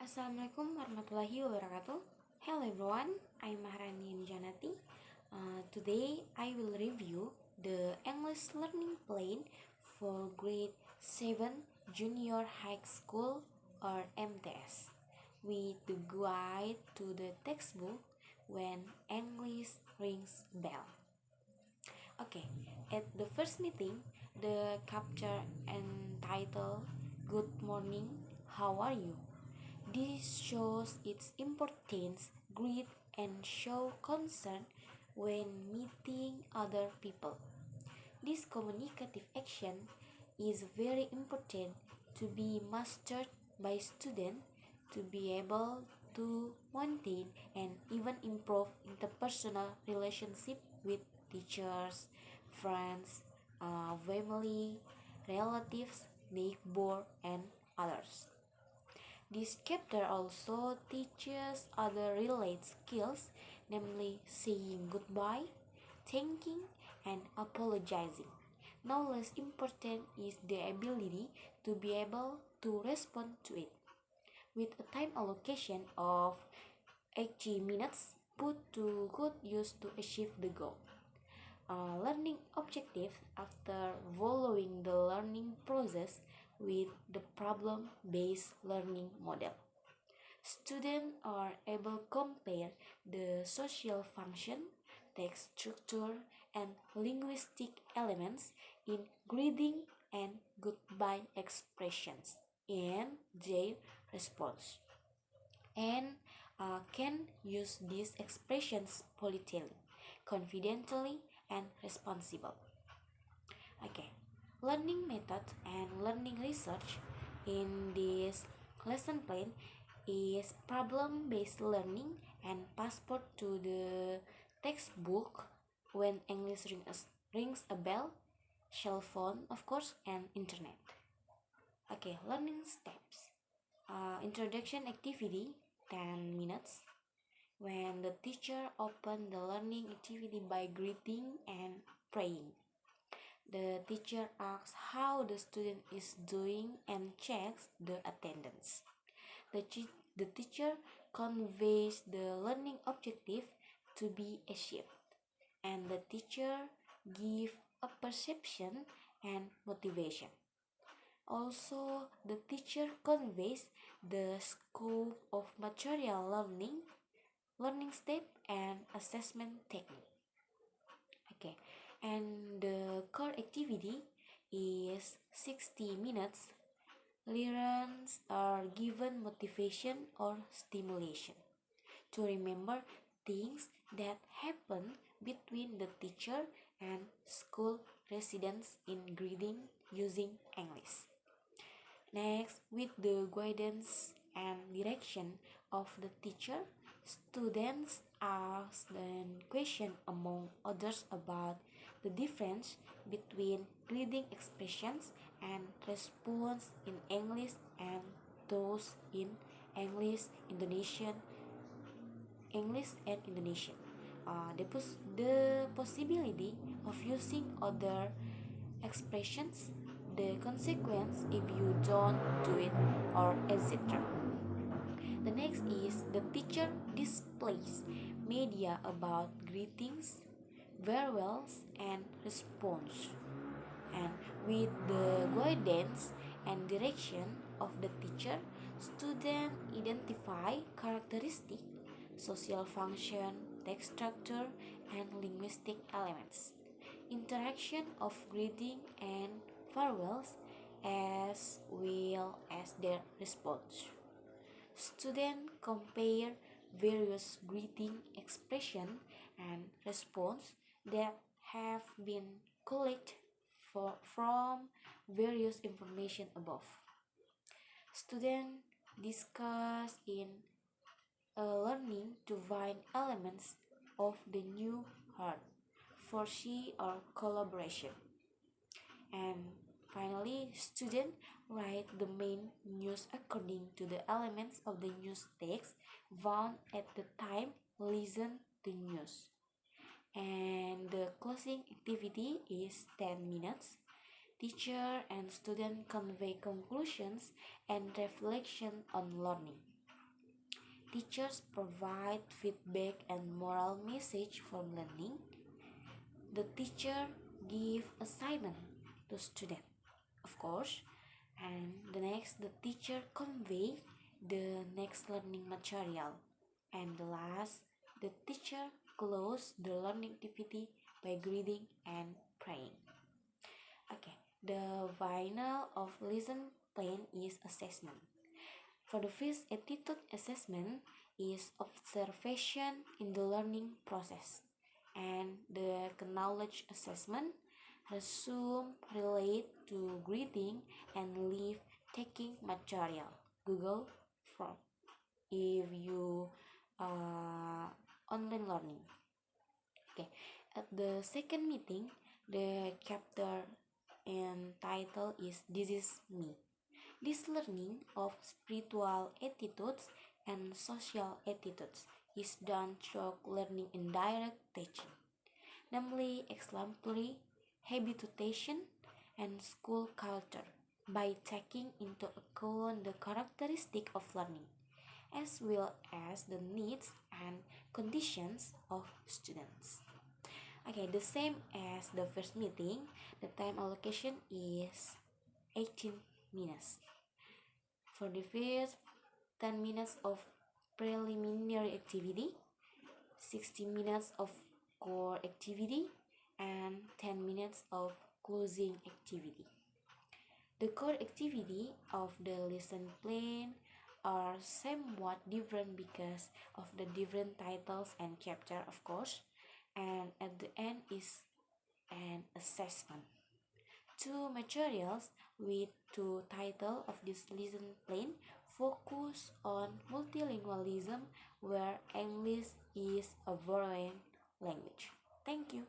Assalamualaikum warahmatullahi wabarakatuh. Hello everyone, I'm Maharani Janati. Today I will review the English learning plan for grade 7 Junior High School or MTS with the guide to the textbook when English rings bell. Okay, at the first meeting, the capture entitled Good Morning, How Are You? This shows its importance, greet, and show concern when meeting other people. This communicative action is very important to be mastered by students to be able to maintain and even improve interpersonal relationship with teachers, friends, family, relatives, neighbor, and others. This chapter also teaches other related skills, namely saying goodbye, thanking, and apologizing. No less important is the ability to be able to respond to it. With a time allocation of 80 minutes put to good use to achieve the goal. Learning objective after following the learning process with the problem-based learning model. Students are able to compare the social function, text structure, and linguistic elements in greeting and goodbye expressions in their response, and can use these expressions politely, confidently, and responsible. Okay, learning method and learning research in this lesson plan is problem-based learning and passport to the textbook when English rings a bell, cell phone of course, and internet. Okay, learning steps. Introduction activity 10 minutes. When the teacher open the learning activity by greeting and praying. The teacher asks how the student is doing and checks the attendance. The teacher conveys the learning objective to be achieved, and the teacher gives a perception and motivation. Also, the teacher conveys the scope of material learning step, and assessment technique. Okay, and the core activity is 60 minutes. Learners are given motivation or stimulation to remember things that happen between the teacher and school residents in greeting using English. Next, with the guidance and direction of the teacher, students ask the question among others about the difference between greeting expressions and response in English and those in English, English and Indonesian. The possibility of using other expressions, the consequence if you don't do it, or etc. The next is the teacher displays media about greetings, farewells, and response. And with the guidance and direction of the teacher, students identify characteristic, social function, text structure, and linguistic elements. Interaction of greeting and farewells as well as their response. Students compare various greeting expression and response that have been collected from various information above. Students discuss in learning to find elements of the new heart for she or collaboration. And finally, students write the main news according to the elements of the news text found at the time listen to news. And the closing activity is 10 minutes. Teacher and student convey conclusions and reflection on learning. Teachers provide feedback and moral message for learning. The teacher give assignment to student, of course. And the next, the teacher convey the next learning material. And the last, the teacher close the learning activity by greeting and praying. Okay, the final of lesson plan is assessment. For the first attitude assessment is observation in the learning process, and the knowledge assessment resume relate to greeting and leave taking material. Google from if you online learning. Okay, at the second meeting, the chapter and title is This Is Me. This learning of spiritual attitudes and social attitudes is done through learning indirect teaching, namely exemplary habitation and school culture, by taking into account the characteristic of learning, as well as the needs and conditions of students. Okay, the same as the first meeting, the time allocation is 18 minutes. For the first 10 minutes of preliminary activity, 60 minutes of core activity, and 10 minutes of closing activity. The core activity of the lesson plan are somewhat different because of the different titles and chapter, of course, and at the end is an assessment. Two materials with two titles of this lesson plan focus on multilingualism, where English is a foreign language. Thank you.